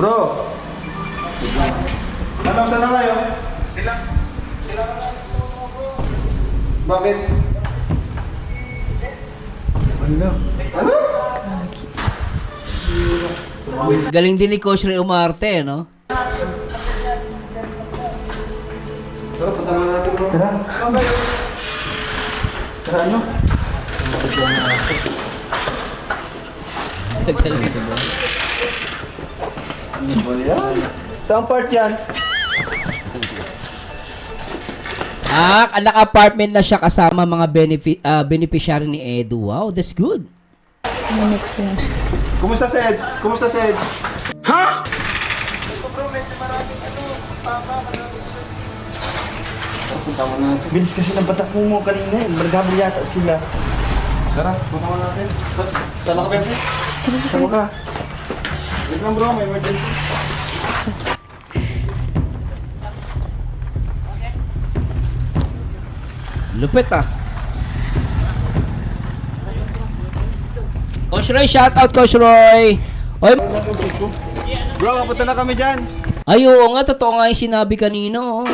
Bro! Ano, saan na kayo? Ilang na bro. Bakit? Ano? Ano? Galing din ni Coach Ray Umarte, no? Tara, punta nga natin bro. Tara. Tara, ano? Galing din ba? Ano ba yan? Saan part yan? Naka-apartment na siya kasama mga beneficiary ni Edu. Wow, that's good. Next year. Kumusta si Eds? Kumusta si Eds? Ito bro, medyo maraming Punta mo natin. Bilis kasi ng batak mo kanina eh. Margabal yata sila. Tara, punta mo natin. Saan ka, Bensi? Saan ka? Wait lang bro, may emergency. Lupit Coach Roy, shout out Coach Roy. Oy, Bro, kapunta na kami dyan. ay oo nga, totoo nga yung sinabi kanino.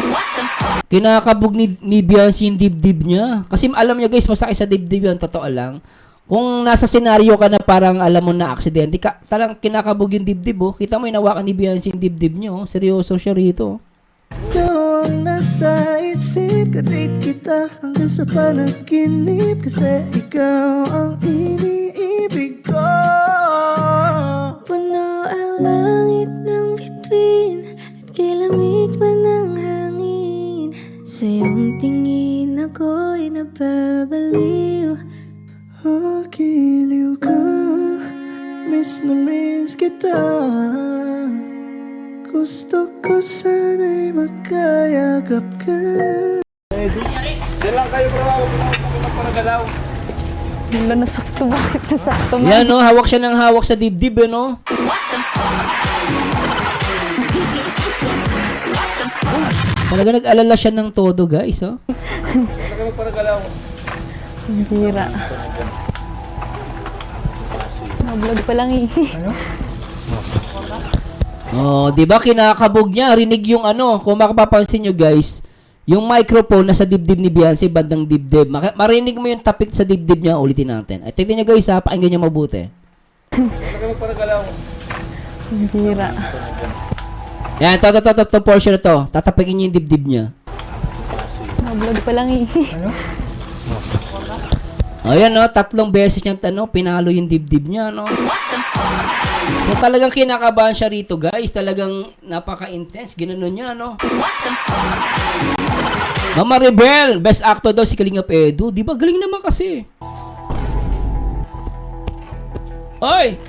Kinakabog ni Beyonce yung dibdib niya. Kasi alam niya guys, masakit sa dibdib yan, totoo lang. Kung nasa senaryo ka na parang alam mo na aksidente, talang kinakabog yung dibdib oh. Kita mo inawakan ni Beyonce yung dibdib niyo, oh. Seryoso siya rito. Ikaw ang nasa isip, kadate kita hanggang sa panaginip. Kasi ikaw ang iniibig ko. Puno ang langit ng bituin at kay lamig pa ng hangin. Sa iyong tingin ako'y napabaliw. Oh, giliw ka, miss na miss kita. Gusto ko sana'y magkayakap ka. Diyan lang kayo bro, huwag mo magparagalaw. Wala, nasakto. Bakit nasakto man? Yan no, hawak siya ng hawak sa dibdib eh no. Talaga nag-alala siya ng todo guys oh. Huwag kayo magparagalaw. Ang hira. Vlog pa lang eh. Oh, 'di ba kinakabog niya, rinig yung ano, kung makapapansin niyo guys, yung microphone nasa dibdib ni Beyonce, bandang dibdib. Marinig mo yung tapik sa dibdib niya, ulitin natin. Ay, tingnan niyo guys ha, pakinggan niyo mabuti. Huwag kayo magparagalaw. Ang hira. Yan, to portion na to. Tatapikin niyo yung dibdib niya. Vlog pa lang eh. Oh, yan no, 3 beses niyang pinalo yung dibdib niya, no. So talagang kinakabahan siya rito, guys. Talagang napaka-intense, ginanon niya, no. Mama Rebel, best actor daw si Kalingap Edu. Di ba galing naman kasi. Oy!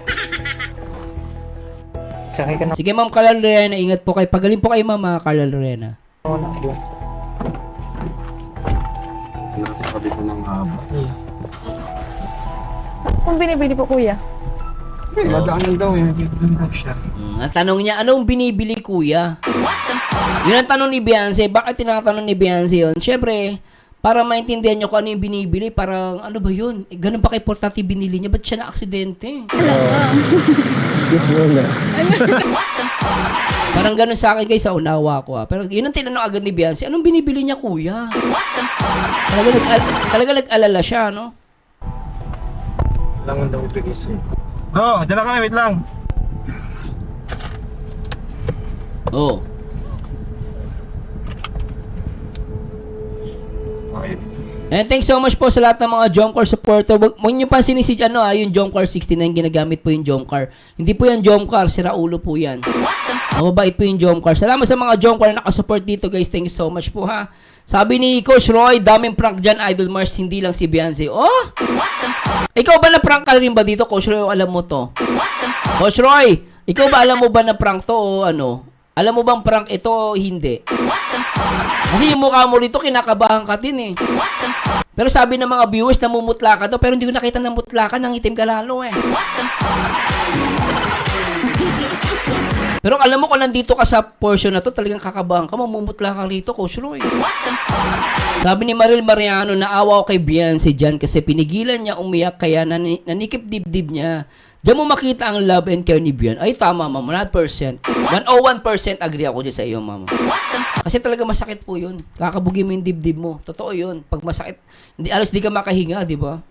Sakay ka na. Sige, Ma'am Carla Lorena, ingat po kayo. Pagaling po kayo, Ma'am Carla Lorena. Nasa kabi ko ng haba. Kung binibili po kuya. Madaanan daw eh, hindi daw siya. Ang tanong niya, anong binibili kuya? Yun ang tanong ni Beyonce. Bakit tinatanong ni Beyonce yun? Siyempre, para maintindihan nyo kung ano yung binibili, parang ano ba yun? Ganun ba kay importante binili niya? Ba't siya na-aksidente? Parang ganun sa akin guys, sa unawa ko Pero yun ang tinanong agad ni Beyonce, anong binibili niya kuya? Talaga nag-alala siya, no? Langan daw ibigay sa'yo. Bro, dyan lang kami, wait lang. Oh. Okay. And thanks so much po sa lahat ng mga Jomcar supporter. Huwag niyo pansinin si yung Jomcar 69, ginagamit po yung Jomcar. Hindi po yan Jomcar, sira ulo po yan. Mababait po yung Jomcar. Salamat sa mga Jomcar na nakasupport dito guys. Thank you so much po ha. Sabi ni Coach Roy, daming prank dyan, Idol Mars, hindi lang si Beyonce. Oh! Ikaw ba na-prank ka rin ba dito, Coach Roy, o alam mo to? Coach Roy, ikaw ba alam mo ba na prank to o ano? Alam mo bang prank ito o hindi? Kasi yung mukha mo rito, kinakabahan ka din eh. Pero sabi ng mga viewers, namumutla ka daw, pero hindi ko nakita na mutla ka, nangitim ka lalo eh. Pero alam mo kung nandito ka sa portion na to, talagang kakabahan ka, mamumutla ka rito, Coach Roy. Sabi ni Maril Mariano, naawa ko kay Beyonce dyan kasi pinigilan niya umiyak kaya nanikip dibdib niya. Diyan mo makita ang love and care ni Bian. Ay, tama, mama. 100%. 101% agree ako dyan sa iyo, mama. Kasi talaga masakit po yun. Kakabugi mo yung dibdib mo. Totoo yun. Pag masakit, alos di ka makahinga, di ba?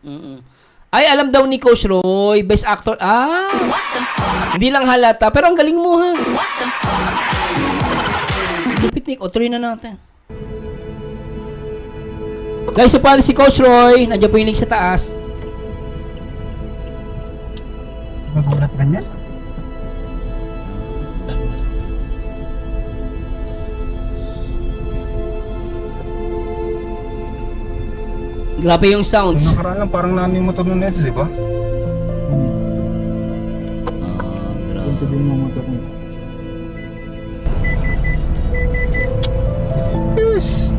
Ay, alam daw ni Coach Roy, best actor. Hindi lang halata, pero ang galing mo, ha? Lupit, Nick. O, tuloy na natin. Guys, so paano si Coach Roy? Nandiyan po yung link sa taas. Magulat ba niya? Grabe yung sounds. Nung nakaraan lang, parang nanin motor ng Neds, di ba? Grabe. Ito din yung motor niya. Yes!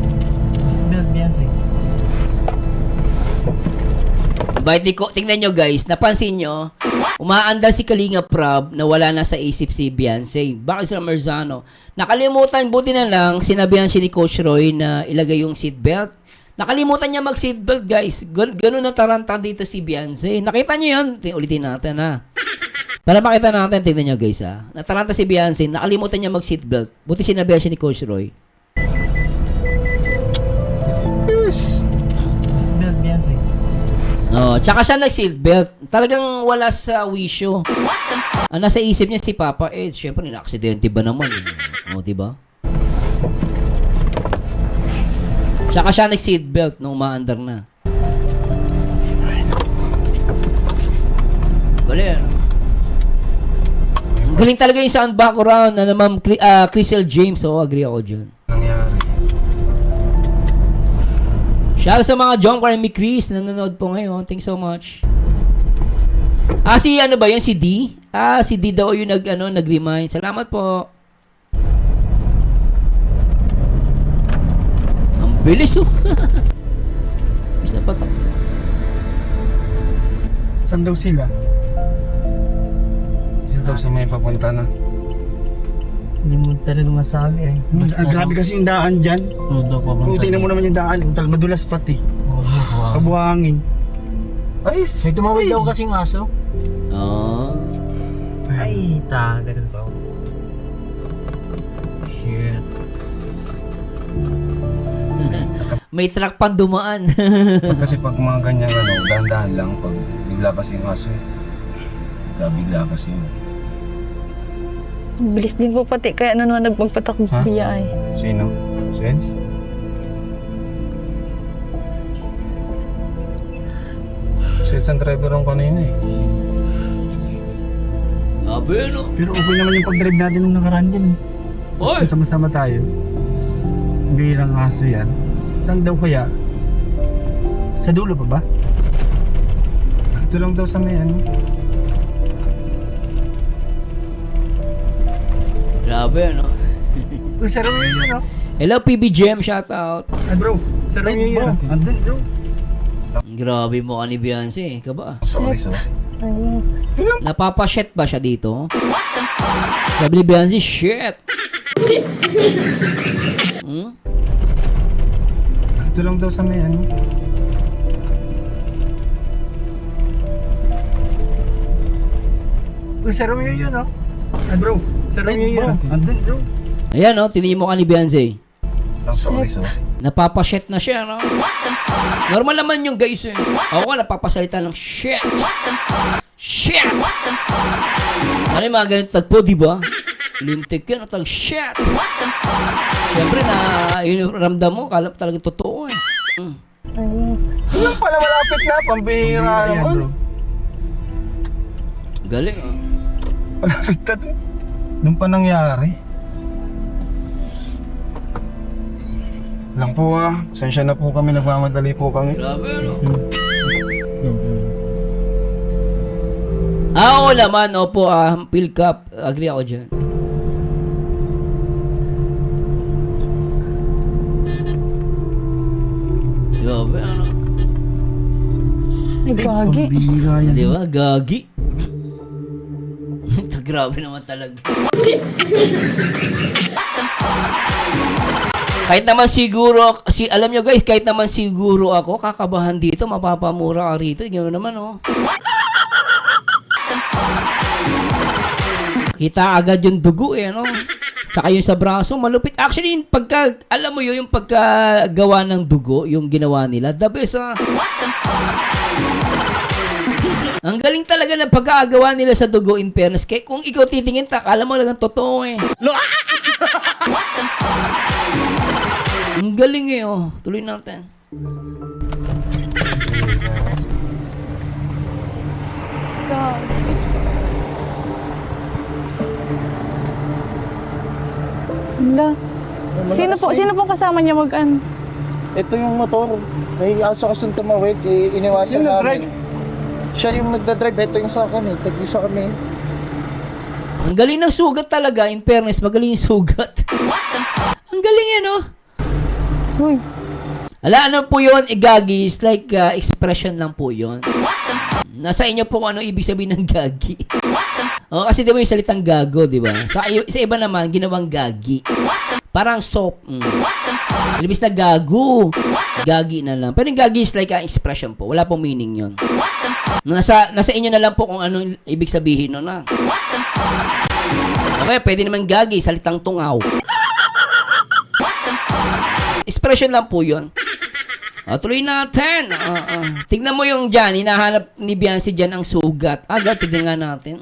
Bait ni tingnan nyo guys, napansin nyo, umaandal si Kalinga Prab na wala na sa isip si Beyonce. Bakit sila Marzano? Nakalimutan, buti na lang, sinabihan si ni Coach Roy na ilagay yung seatbelt. Nakalimutan niya mag-seatbelt guys. Ganun na taranta dito si Beyonce. Nakita nyo yun? Ulitin natin ha. Para makita natin, tingnan nyo guys ha. Nataranta si Beyonce, nakalimutan niya mag-seatbelt. Buti sinabihan siya ni Coach Roy. Yes! Oh, tsaka siya nag-seatbelt. Talagang wala sa wisyo. Ang nasa isip niya si Papa Ed. Siyempre, na-aksidente ba naman? O, diba? Tsaka siya nag-seatbelt nung maandar na. Galing, ano? Galing talaga yung sound background na naman Crystal James. Oh, agree ako dyan. Nangyari. Shout sa mga John and me Chris na nanonood po ngayon. Thanks so much. Si ano ba yun? Si D? Si D daw yung nag-remind. Salamat po. Ang bilis oh. Bisa pa to. Saan daw sila? Saan daw sa may papunta na? Hindi mo talaga masabi eh. Grabe kasi yung daan dyan. Kung tingnan mo naman yung daan, madulas pati. Kabuhangin. Ay, May tumawid daw kasing aso. Oh. Ay, ganun ba? Shit. May truck pang dumaan. kasi pag mga ganyan, dahan-dahan lang. Pag bigla kasi yung aso, bigla kasi yun. Bilis din po pati, kaya ano naman nagpagpatakbo Ha? kuya ay. Sino? Sense? Sense ang driver ang kanina eh. Sabi no. Pero okay naman yung pag-drive natin nung nakaraan din. Oy! Sama-sama tayo. Birang aso yan. Saan daw kaya? Sa dulo pa ba? Dito lang daw sa may ano. Grabe ano. Uy, sarap yun yun, oh. Hello PB Gem, shout out. Ay bro, sarap Ay, yun bro. yun. Andun bro. Grabe mo ka ni Beyonce, ka ba? Sorry. Ayun. Napapashit ba siya dito? Sabi ni Beyonce, shit! Dito lang daw sa may ano. Uy, sarap yun yun, oh. Ay bro, sarap Ay, yun bro. yun. Andun bro. Ayan no, tingin mo ka ni Beyonce. Sorry. Napapashit na siya, no? Normal naman yung guys eh. Ako ka napapasalita ng shit! Shit! Ano yung mga ganito tagpo, di ba? Lintik yan, at shit! Siyempre na, yun yung ramdam mo, kalap talaga totoo eh. Ayun. Yung pala malapit na, pambihira Ayan, naman. bro. Galing ah. Malapit na doon. Nung pa nangyari. Lang po pasensya na po kami, nagmamadali po kami. Grabe ano? Oo naman, opo Phil Cup, agree ako dyan. Grabe ano? Ay, gagi. Pambihira yan. Di ba? Gagi. Grabe naman talaga. Kahit naman siguro, alam nyo guys, kahit naman siguro ako, kakabahan dito, mapapamura ka rito. Gano'n naman, oh. Kita agad yung dugo eh, no? Tsaka yung sa braso, malupit. Actually, yung pagka, alam mo yun, yung pagkagawa ng dugo, yung ginawa nila, the best, ah. Ang galing talaga ng pagkagawa nila sa dugo, in fairness. Kaya kung ikaw titingin, alam mo lang totoo eh. Ang galing eh, oh. Tuloy natin. Wala. Sino pong kasama niya mag-an? Ito yung motor. May aso kasing tumawid, iniwasan namin. Siya yung nagdadrive, ito yung sa akin eh. Tag-isa kami. Ang galing ng sugat talaga, in fairness, magaling yung sugat. Ang galing yan, oh. Uy. Ala, ano po yun, igagi, is like expression lang po yun. Nasa inyo po kung ano ibig sabihin ng gagi. Oh, kasi di ba yung salitang gago, di ba? Sa iba naman, ginawang gagi. Parang soap. Ilibis na gago. Gagi na lang. Pero yung gagi is like expression po. Wala pong meaning yun. Nasa inyo na lang po kung ano ibig sabihin nun, ah. Okay, pwede naman gagi, salitang tungaw. Expression lang po yun. Tuloy natin. Tignan mo yung dyan. Hinahanap ni Biancy dyan ang sugat. Agad, tignan nga natin.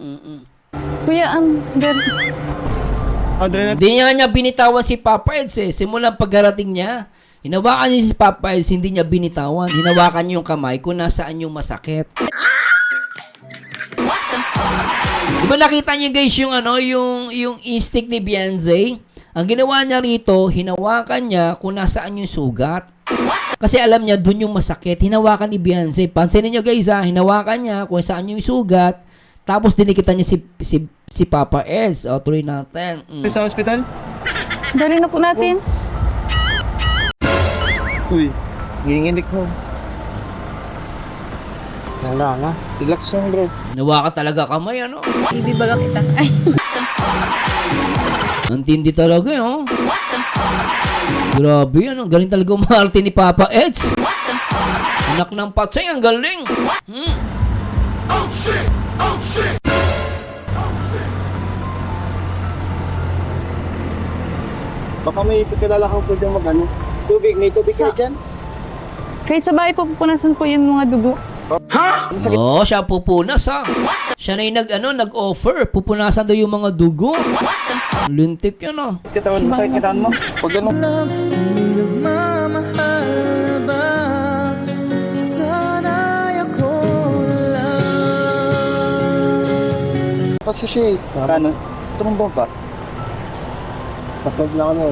Kuya, Hindi niya binitawan si Papa Eds eh. Simulang pagkarating niya, hinawakan niya si Papa Eds, hindi niya binitawan. Hinawakan niya yung kamay kung nasaan yung masakit. Diba nakita niyo guys yung yung instinct ni Biancy? Ang ginawa niya rito, hinawakan niya kung nasaan yung sugat. Kasi alam niya dun yung masakit. Hinawakan ni Biancy. Pansinin niyo guys ha, hinawakan niya kung saan yung sugat. Tapos dinikitan niya si Papa Eds. Tuloy natin. Sa hospital? dali na po natin. Uy, ginginig mo. Wala nga. Relax lang bro. Hinawakan talaga kamay, ano? Ibibaga kita. Ay. Ang tindi talaga, oh. Grabe yan, ang galing talaga umarte ni Papa Eds. Anak ng patsay, ang galing. Baka may kilala kang pwede mag-ano. Tubig, may tubig kayo dyan? Kahit sa bahay po, pupunasan po yung mga dugo. Oh, siya pupunas, ha. Siya na yung nag-offer. Pupunasan daw yung mga dugo. Lintik yan, ah. Kitawan, masakit kitawan mo? Pag ano? Hindi nagmamahal ba? Sana'y ako lang. Kasi siya eh. Ano? Tumumba ba? Kapag na kami,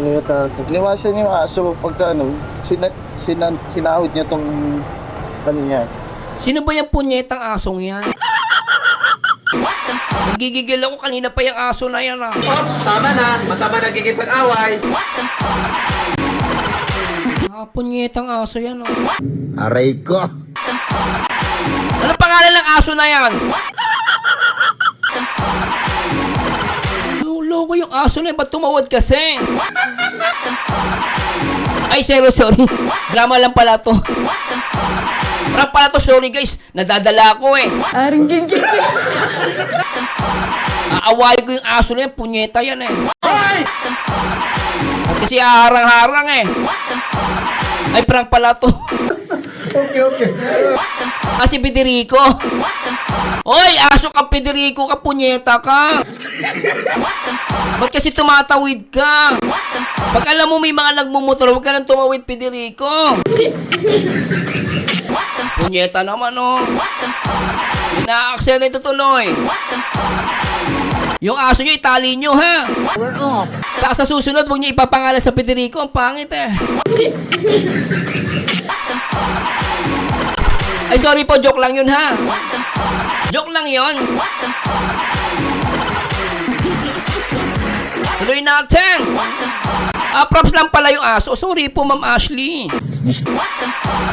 iniwasan niya yung aso pagka sinahod niya tong niya. Sino ba yung punyetang asong yan? Nagigigil ako kanina pa yung aso na yan, ah. Ops, tama na. Masama nagkikipag-away. Punyetang aso yan, oh. Aray ko! Ano pangalan ng aso na yan? Loko yung aso na yan. Ba't tumawad kasi? Ay, sorry. Drama lang pala to. Parang pala to, sorry guys. Nadadala ako eh. Aring gigil. Aawain ko yung aso na yan. Punyeta yan eh. Kasi harang-harang eh. Ay, prank pala to. Okay. Kasi Federico. Oy, aso ka Federico ka, punyeta ka. Ba't kasi tumatawid ka? Pag alam mo may mga nagmumotor, huwag ka nang tumawid, Federico. Punyeta naman, oh. Ina-aksaya na ito tuloy. Yung aso nyo, itali nyo, ha? Saka sa susunod, huwag nyo ipapangalan sa Federico. Ang pangit, eh. Ay, sorry po. Joke lang yun, ha? Joke lang yun. Tuloy natin. Props lang pala yung aso. Sorry po, Ma'am Ashley.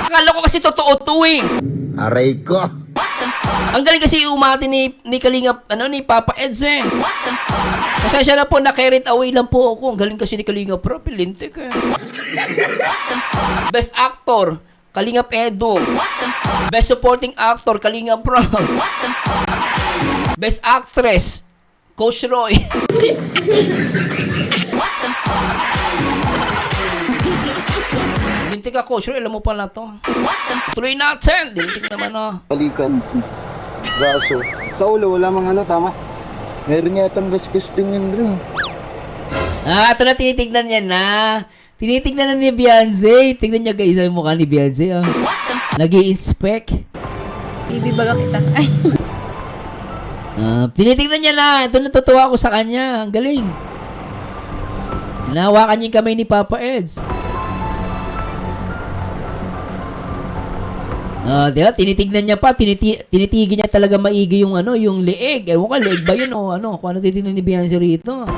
Akala ko kasi totoo to, eh. Aray ko! Ang galing kasi umati ni Kalingap, ni Papa Eds, eh. Pasensya na po, na-carried away lang po ako. Ang galing kasi ni Kalingap, bro. Pilintik, eh. Best Actor, Kalingap Edo. Best Supporting Actor, Kalingap Bro. Best Actress, Coach Roy. Lintik ka, Coach Roy. Alam mo pala to. Tuloy natin. Lintik naman, oh. Balikan. Braso. Sa ulo, wala mang ano, tama? Meron yatang gasgas din yun, bro. Ito na tinitignan niya na. Tinitignan na ni Beyonce. Tignan niya guys, ang mukha ni Beyonce. Oh. Nag-i-inspect. Ibibaga kita. Ay. Tinitignan niya na. Ito natutuwa ako sa kanya. Ang galing. Hinahawakan niya yung kamay ni Papa Eds. Diba? Tinitignan niya pa. Tinitigin niya talaga maigi yung ano, yung leeg. Ewan ko, leeg ba yun o ano? Kung ano titignan ni Beyonce rito.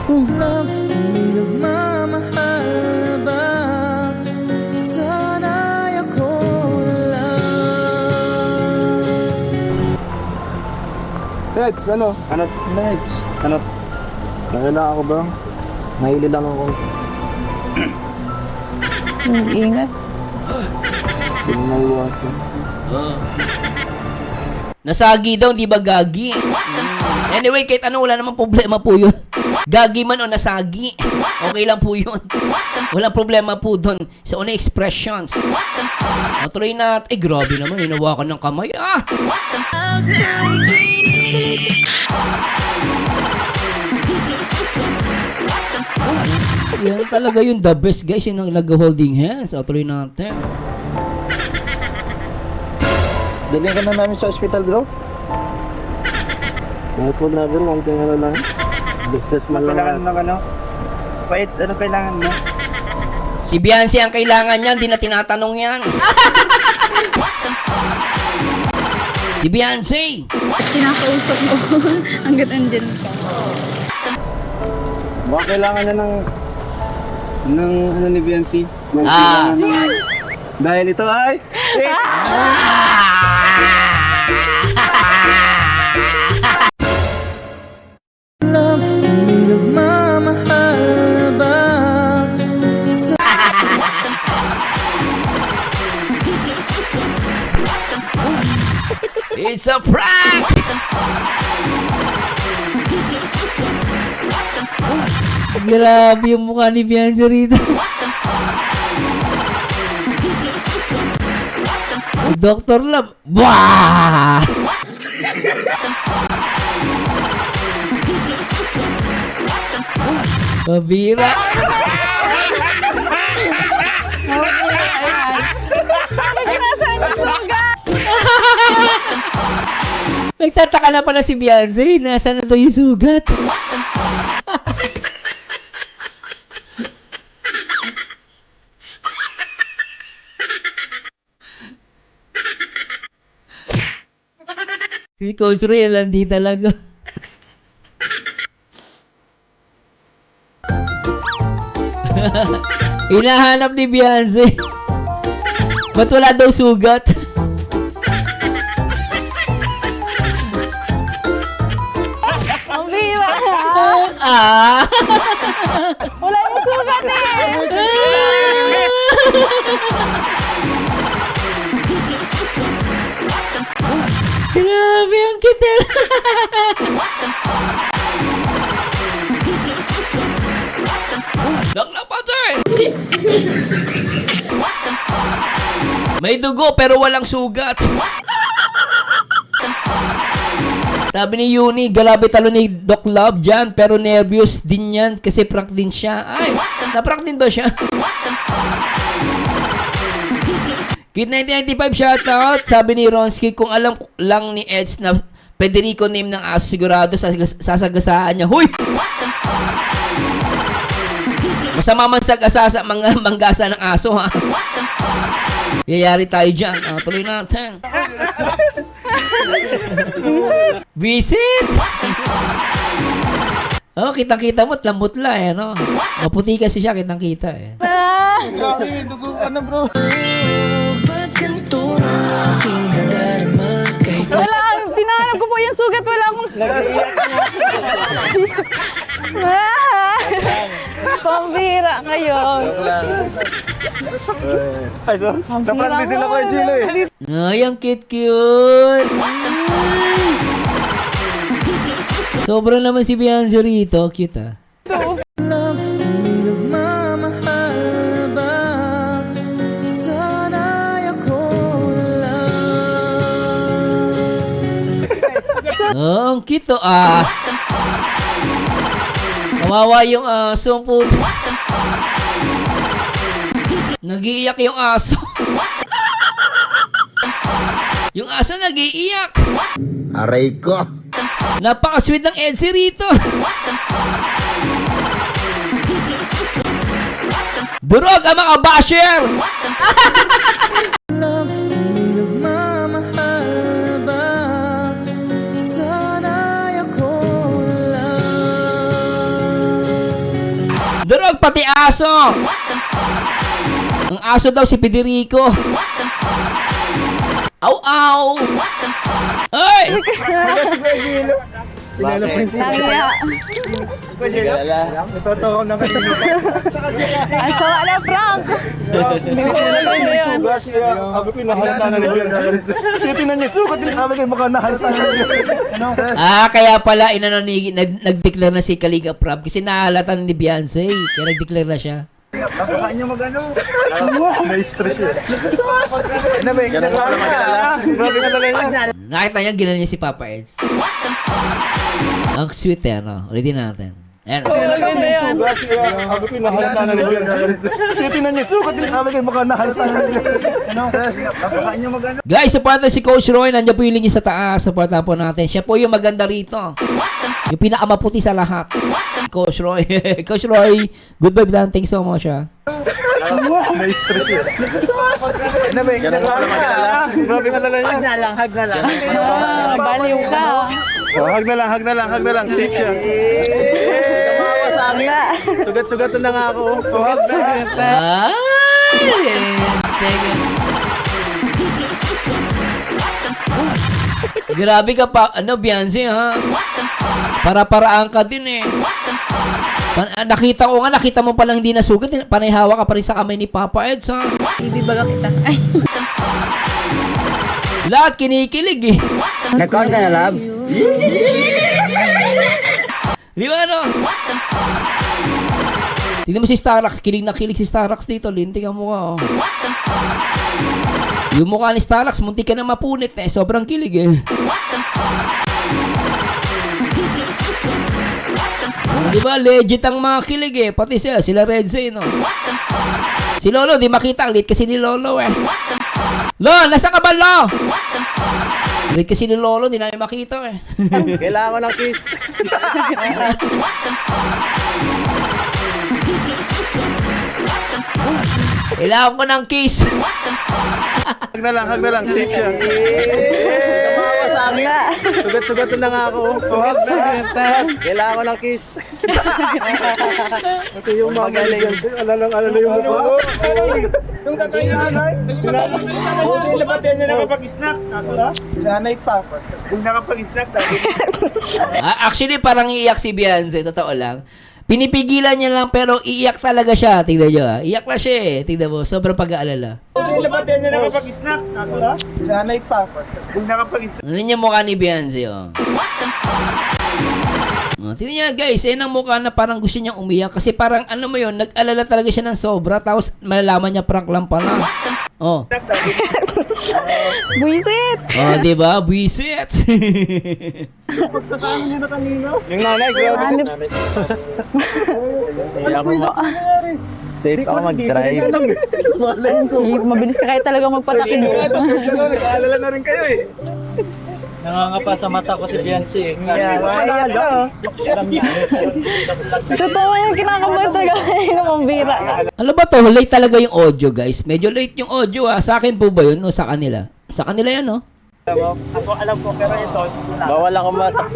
Love, may nagmamahal ba? Sana'y ako lang. Reds, ano? Ano? Next. Ano? Nahila ako, bro. Nahili lang ako. Ingat. Hindi mo naiwasan. Nasagi daw, di ba gagi? Anyway, kahit ano, wala namang problema po yun. Gagi man o nasagi. Okay lang po yun. Walang problema po doon sa unang expressions. Tuloy na. Ay, grabe naman. Hinawakan ng kamay. Yan talaga yung the best, guys. Yung nag-holding hands. Tuloy natin. Dali ka na namin sa hospital, bro. Kahit wag na, bro. Huwag kang ano lang. Business man lang. Kailangan ng ano? Paits, ano kailangan mo? Si Beyonce ang kailangan niyan. Di na tinatanong yan. Si Beyonce. Kinakausap mo hanggat andyan ka. Baka kailangan na ng ano ni Beyonce. Dahil ito ay... Love, may nagmamahal ba? It's a prank! Grabe yung mukha ni Beyonce rito. Dr. Love. Wah! Mabira. Sabi ko na sa inyo, sugat! Nagtataka na pala si Beyonce. Nasaan na to yung sugat? Si Coach Ray, landi talaga. Hinahanap ni Beyonce. Ba't wala daw sugat? Ang bira! Wala yung sugat eh! Grabe ang kitil. Naglapatay! May dugo pero walang sugat. Sabi ni Yuni, galabi talo ni Doc Love dyan, pero nervous din yan kasi prank din siya. Ay, na-prank din ba siya? Kid 1995 shoutout. Sabi ni Ronski, kung alam lang ni Eds na Federico name ng aso, sigurado sasagasaan niya. Huy! Masama man sagasa mga manggasa ng aso, ha? Yayari tayo dyan. Tuloy natin. Visit! Oh, kitang-kita mo, lambot-la eh, no? Maputi kasi siya, kitang-kita eh. Grabe, may dugo ka na, bro. Ba't ganito ang aking nadarama? Kahit Wala, tinahanap ko po yung sugat, wala akong... Pambira kayo. Ay, so, na-prank din sila ko, Gilo eh. Ay, ang cute-cute. Sobra naman si Beyonce rito. Cute ah. Alam kung may nagmamahal ba? Sana'y ako lang. Oh, ang cute oh. Ah. Kawawa yung aso po. Nag-iiyak yung aso. Yung aso nag-iiyak. Aray ko. Napaka-sweet ng Edsy rito. Durog ang mga basher. Alam kung may nagmamahal ba? Sana'y ako lang. Durog pati aso. Ang aso daw si Federico. Aw, aw. Ay! Nahiya. Totoo na kayo. Ang sawa na, Frank. Hindi mo na yun. Sabi ko, nahalata na nila. Titignan niya, sukat din. Sabi ko, baka nahalata na nila. Kaya pala nag-declare na si Kalinga Prab kasi nahalatan ni Beyonce. Kaya nag-declare na siya. Baka niya magano. Na-stress yun. Ano ba? Grabe nga talaga yan. Nakita niya, ginawa niya si Papa Eds. Ang sweet eh, ano? Ulitin natin. Ayan. Sabi ko, nahalata na nila. Titignan niya, sukat din. Sabi ko, baka nahalata na nila. Baka niya magano. Guys, supportan si Coach Roy. Nandiyan po yung link niya sa taas. Supportan po natin. Siya po yung maganda rito. Yung pinakamaputi sa lahat. Coach Roy. Coach Roy, good vibe lang. Thanks so much, ah. Na-stress yun. Ano ba? Grabe nga talaga yan. Hag na lang. Baliw ka. Hag na lang. Safe siya. Kamawa sa amin. Sugat-sugat na nga ako. Ay! Teka. Grabe ka pa. Ano, Beyonce, ha? Para-paraan ka din, eh. Nakita mo palang hindi nasugat. Panay hawak ka pa rin sa kamay ni Papa Eds, ha? Ibibaga kita. Ay. Lahat kinikilig, eh. Nag-on ka na, love? Di ba, ano? Tignan mo si Starax. Kilig na kilig si Starax dito. Linting ang mukha, oh. Yung mukha ni Starax, muntik ka na mapunit, eh. Sobrang kilig, eh. Di ba, legit ang mga kilig, eh. Pati sila Redze, no? Si Lolo, di makita ang lit kasi ni Lolo, eh. Lo, nasa ka ba, Lo? Lit kasi ni Lolo, di namin makita, eh. Kailangan ko ng kiss. Kailangan ko ng kiss. Hag na lang. Safe siya. Kamawa sa amin. Sugat-sugat na nga ako. Kailangan ko ng kiss. Ito yung mga Beyonce. Alala yung mukha. Yung tatay na nanay. Hindi napatay niya nakapag-snack. Sabi na? Nanay pa. Kung nakapag-snack, sabi Actually, parang iiyak si Beyonce. Totoo lang. Pinipigilan niya lang pero iiyak talaga siya. Tignan niyo, ah. Iyak na siya, eh. Tignan mo. Sobrang pag-aalala. Hindi napatay niya nakapag-snack. Sabi na? Nanay pa. Kung nakapag-snack. Ano yung mukha ni Beyonce, oh. Tignan niya, guys. Yan ang mukha na parang gusto niyang umiyak. Kasi parang, ano mo yun, nag-alala talaga siya ng sobra. Tapos, malalaman niya prank lang pala. Oh. Buisit. Oh, diba? Buisit. Yung nanay, grabe. Hanip. Safe ako mag-drive. Mabilis ka kahit talaga magpatakid. Nag-aalala na rin kayo, eh. Nangangapa sa mata ko si Beyonce. Totoo yan, kinakabahan talaga kayo ng pambira. Ano ba to? Late talaga yung audio, guys. Medyo late yung audio, ah. Sa akin po ba yun o sa kanila? Sa kanila yan, no? Ako alam ko pero ito.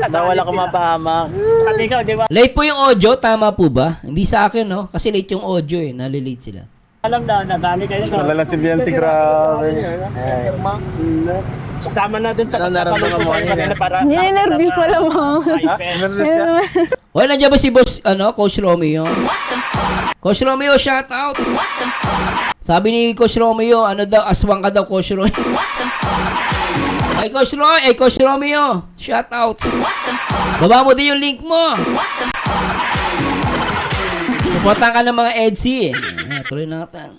Bawal ako mapahamak. Pati ikaw, di ba? Late po yung audio, tama po ba? Hindi sa akin, no? Kasi late yung audio, eh. Nalilate sila. Alam na, nadali kayo. Alala si Beyonce, grabe. Kasama na dun sa Nararamdaman mo kanina. para Ninenervous na lamang. Nervous ka? O, nandiyan ba si boss, Coach Romeo? Coach Romeo, shout out! Sabi ni Coach Romeo, ano daw, aswang ka daw, Coach Romeo. Coach Romeo, shout out. Baba mo din yung link mo. Supportan ka ng mga EDSI. Tuloy na natin.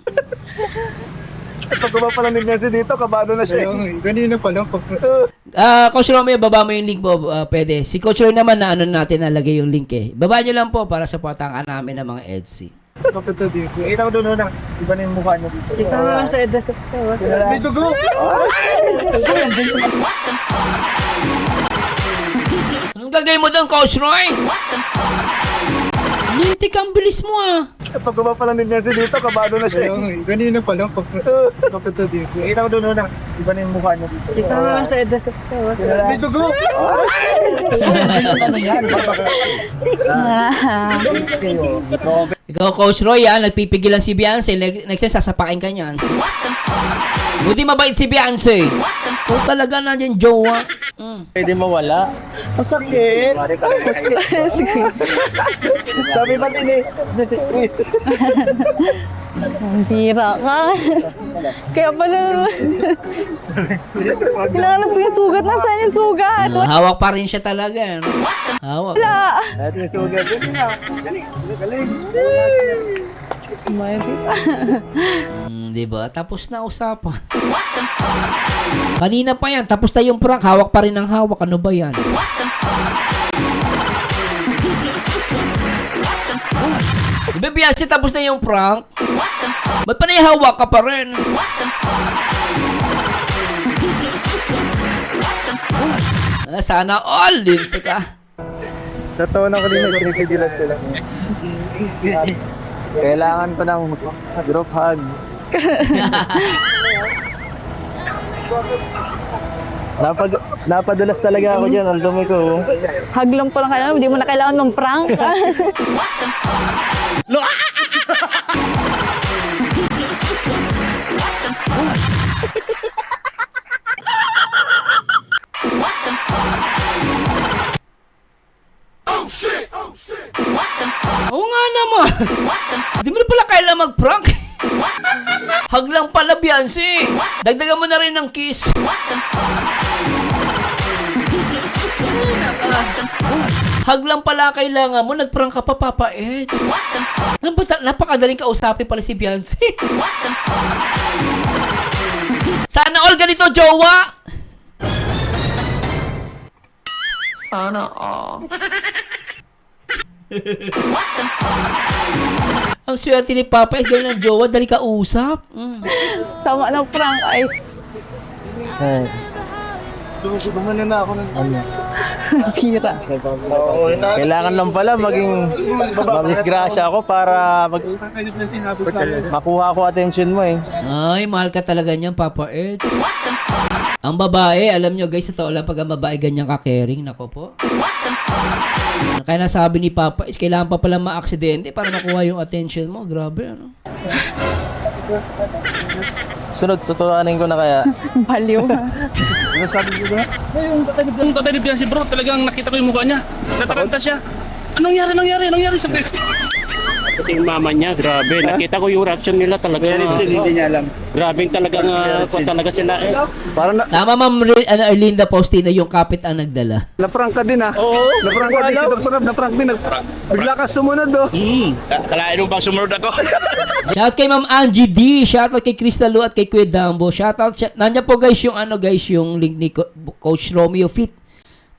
Pag pa lang ni Biancy dito, kabado na siya. Ganina pa lang. Coach Romeo, baba mo yung link mo, pwede. Si Coach Roy naman na ano natin nalagay yung link eh. Baba nyo lang po para supportan ka namin ng mga EDSI. Kapito dito. Kita ko doon na. Iba na yung mukha niya dito. Isa na lang sa EDSA. May dugo! Anong gagawin mo doon, Coach Roy? Lintik, ang bilis mo ah. Pag pa lang ni Biancy dito, kabado na siya. Ganina pa lang. Kapito dito. Kita ko doon na. Iba na yung mukha niya dito. Isa na lang sa EDSA. May dugo! Ikaw, Coach Roy, nagpipigilan si Beyonce, nagsasasapakin ka niyan. Buti mabait si Beyonce. Kung talaga nandiyan jowa. Pwede mawala. Masakit! Sabi ba din eh? Ang bira ka. Kaya pala kailangan po yung sugat. Nasaan yung sugat? Hawak pa rin siya talaga. Ano? Hawak. Wala. Ating sugat yun nga. Galing. Diba? Tapos na usapan. Kanina pa yan. Tapos na yung prank. Hawak pa rin ang hawak. Ano ba yan? Diba, Beyonce, tapos na yung prank? Ba't pa naihawak ka pa rin? Sana all. Lintik ka. Sa taon ako din, pinipigilan ko lang. Kailangan pa ng group hug. Napadulas talaga ako dyan, ang dumi ko. Hug lang pa lang kailangan. Hindi mo na kailangan ng prank. Oo nga naman. Hindi mo na pala kailangan mag-prank. Hug lang pala, Beyonce. Dagdagan mo na rin ng kiss. Hug lang pala kailangan mo. Nag-prank ka pa, Papa Eds. Napakadaling kausapin pala si Beyonce. Sana all ganito, jowa. Sana all. Ang swerte ni Papa Eds, ganyan ang jowa. Dali ka usap. Sama ng prank ay Gumano na ako ng bira. Kailangan lang pala maging mabisgrasya ako para makuha ko attention mo eh. Ay, mahal ka talaga niyan, Papa Eds. Ang babae, alam nyo guys, sa tao lang pag ang babae ganyan ka-caring, nako po. Kaya nasabi ni Papa Eds, kailangan pa pala ma-aksidente para makuha yung attention mo. Grabe, ano? Sunod, tutuanin ko na kaya. Baliw. Ano sabi ko ba? Yung tatay ni Beyonce bro, talagang nakita ko yung mukha niya. Nataranta siya. Anong nangyari? Sabi ko. Kasi yung mama niya, grabe. Nakita ko yung reaction nila talaga. Hindi niya alam. Grabe talaga talaga sila eh. Parang Tama, Ma'am Erlinda Faustino, yung kapit ang nagdala. na-prank ka din ah. Oo. Na-prank ka din si Dr. Rob, na-prank din. Bigla ka sumunod oh. Kalain mo bang sumunod ako? Shout kay Ma'am Angie D, shoutout kay Crystal Lu at kay Kuya Dambo. Shoutout, nandiyan po guys yung link ni Coach Romeo Fit.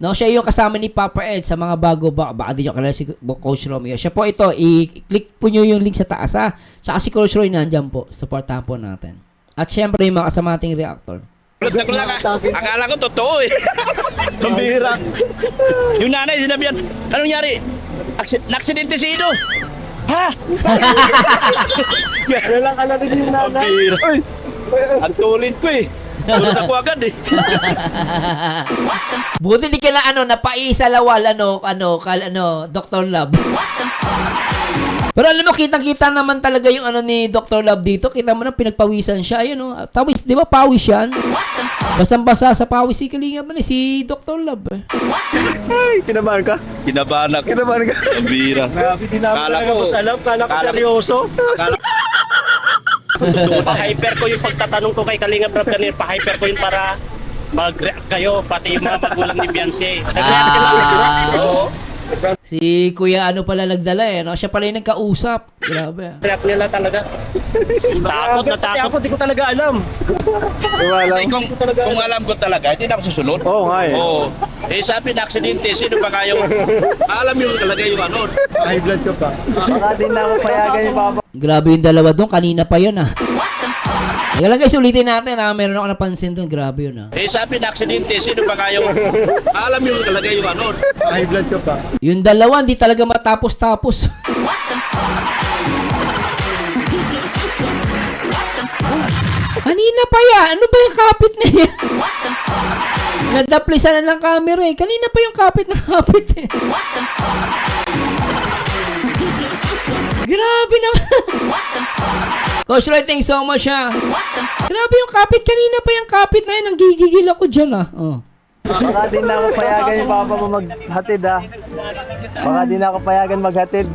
No, siya yung kasama ni Papa Ed sa mga bago baka di nyo kalala si Coach Romeo. Siya po ito, i-click po nyo yung link sa taas ha. Saka si Coach Roy nandiyan po, supportahan po natin. At syempre yung mga kasama nating reactor. Akala ko totoo eh. Pambihira. Yung nanay, sinabihan, anong nangyari? Naksidente si Ido. Ha? Walang alam din yung nanay. Pambihira. Ang tulid ko eh. Tulad ako agad eh. Buti di ka na napaisalawal Dr. Love. Pero alam mo, kitang-kita naman talaga yung ni Dr. Love dito. Kita mo na pinagpawisan siya. Ayun Tawis, di ba pawis yan? Basang-basa sa pawis si Kalinga man si Dr. Love eh. Ay, kinabahan ka? Kinabahan ako. Kinabahan ka? Pambihira. Grabe din namin Kala talaga ko- boss alam. Kala ko kala ko- seryoso. Pa-hyper ko yung pagtatanong ko kay Kalinga Prab kanina. Pa-hyper ko yung para mag-react kayo, pati yung mga magulang ni Beyonce. Oo. Si Kuya ano pala nagdala eh, no? Siya pala yung nagkausap. Grabe. React nila talaga. Takot na takot. Ako, di ko talaga alam. Kung alam ko talaga, hindi na ako susunod. Oo nga eh. Oo. Eh sabi na aksidente, sino ba kayo? Alam yung talaga yung ano. High blood ko pa. Baka din na ako payagan yung papa. Grabe yung dalawa doon, kanina pa yun ah. Teka lang guys, ulitin natin ah. Meron ako napansin doon, grabe yun ah. Eh sabi na aksidente, sino ba kayo? Alam yung talaga yung ano. High blood ko pa. Yung dalawa, hindi talaga matapos-tapos. Kanina pa yan. Ano ba yung kapit na yan? Nadaplisan na ng camera eh. Kanina pa yung kapit na kapit eh. Grabe naman. Coach Roy, thanks so much ha. Grabe yung kapit. Kanina pa yung kapit na yan. Nanggigigil ako dyan ah. Oh. Baka din na ako payagan yung papa mo maghatid ah. Baka din na ako payagan maghatid.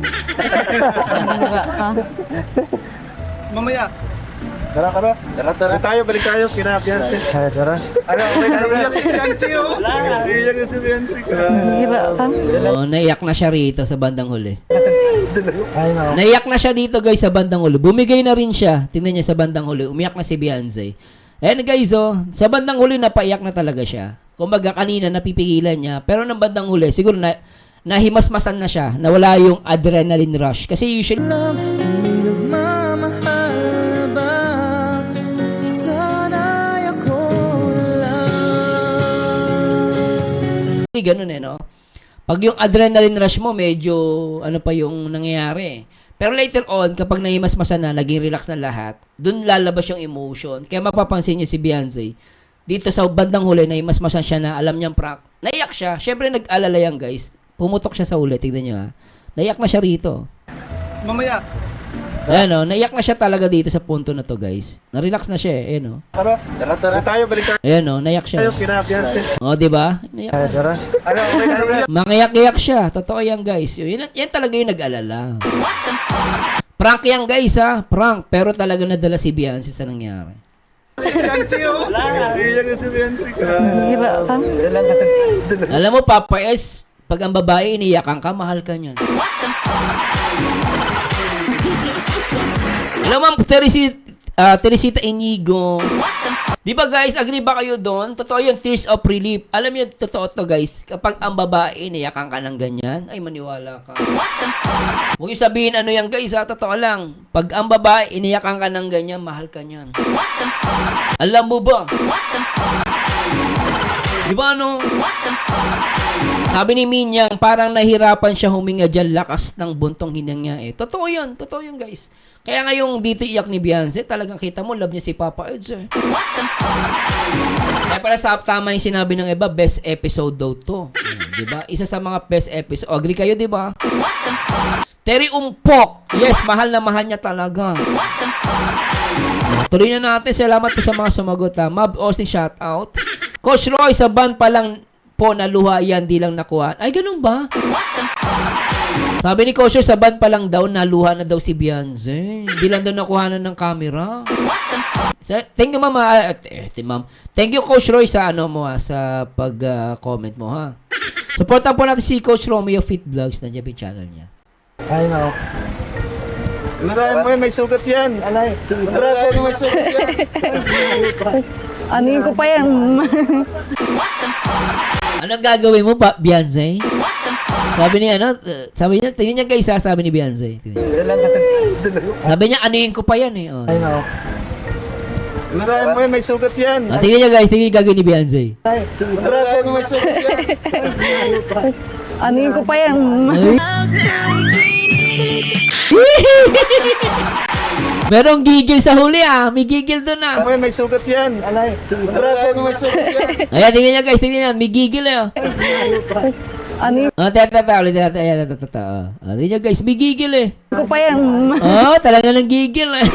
Mamaya. Tara. Balik tayo, kina Beyonce. Tara. Ano, okay na iyak si Beyonce oh. Iyak na si Beyonce. Oh, naiyak na siya rito sa bandang huli. Ay no. Naiyak na siya dito guys sa bandang huli. Bumigay na rin siya. Tingnan niya sa bandang huli. Umiyak na si Beyonce. Ayan guys oh, sa bandang huli napaiyak na talaga siya. Kumbaga kanina napipigilan niya. Pero ng bandang huli, siguro na nahimasmasan na siya. Nawala yung adrenaline rush. Kasi usually ganun eh, no? Pag yung adrenaline rush mo, medyo ano pa yung nangyayari. Pero later on, kapag nahimasmasan na, naging relax na lahat, dun lalabas yung emotion. Kaya mapapansin niyo si Beyonce, dito sa bandang huli, nahimasmasan siya na alam niyang prank. Naiyak siya. Syempre nag-alala yan, guys. Pumutok siya sa huli, tignan niyo ha. Naiyak na siya rito. Mamaya. Ayan o, naiyak na siya talaga dito sa punto na to, guys. Na-relax na siya eh, ayan o. Tara. Balik tayo. Ayan o, naiyak siya. Kina Beyonce. O, diba? Naiyak. Tara. Ano, okay na iyak. Mangiyak-iyak siya. Totoo yan, guys. Yan talaga yung nag-alala. Prank yan, guys, ha? Prank. Pero talaga nadala si Beyonce sa nangyari. Beyonce oh. Iyak na si Beyonce. Alam mo, Papa S, pag ang babae iniyakan ka, mahal ka niyan. Alam mo, Teresita Inigo. Di ba guys, agree ba kayo doon? Totoo yung tears of relief. Alam niyo, totoo to guys. Kapag ang babae iniyakan ka ng ganyan, ay maniwala ka. Huwag yung sabihin ano yan guys ha, totoo lang. Pag ang babae iniyakan ka ng ganyan, mahal ka niyan. Alam mo ba? Di ba ano? Sabi ni Minyang, parang nahirapan siya huminga dyan, lakas ng buntong hinanga eh. Totoo yun guys. Kaya ngayong dito iyak ni Beyonce, talagang kita mo, love niya si Papa Eds eh. Kaya para sa tama yung sinabi ng iba, best episode daw to. Diba? Isa sa mga best episode. Agree kayo, diba? Terry Umpok. Yes, mahal na mahal niya talaga. Tuloy na natin. Salamat po sa mga sumagot ha. Mab Austin, shout out. Coach Roy, sa ban pa lang po naluha yan, di lang nakuha. Ay, ganun ba? Sabi ni Coach Roy, sa ban pa lang daw, naluha na daw si Beyonce. Di lang daw nakuhanan ng camera. Thank you, mama. Ma'am. Thank you, Coach Roy, sa ano mo ha, sa pag-comment mo ha. Supportan po natin si Coach Romeo Fit Vlogs. Nandiyan yung channel niya. Ay no. Larayan mo yan, may sugat yan. Alay. Larayan mo, may sugat yan. Anuin ko pa yan. Anong gagawin mo pa, Beyonce? Sabi niya, tingnan niya guys ha, sabi ni Beyonce. Sabi niya, anuin ko pa yan eh. Oh. Ay no. Larayan mo yan, may sugat yan. Tingnan niya guys, tingnan niya gagawin ni Beyonce. Larayan mo, may sugat yan. Anuin ko pa yan. Merong gigil sa huli ah. May gigil doon ah. May sugat yan. Alay. Larayan mo, may sugat yan. Ayan, tingnan niya guys, tingnan niya. May gigil eh. Anuin Tingnan niya guys, may gigil eh. ko pa yan. Talaga nang gigil eh.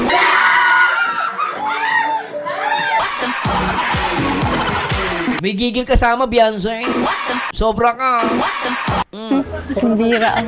May gigil kasama, Beyonce. Sobra ka. Hindi ka.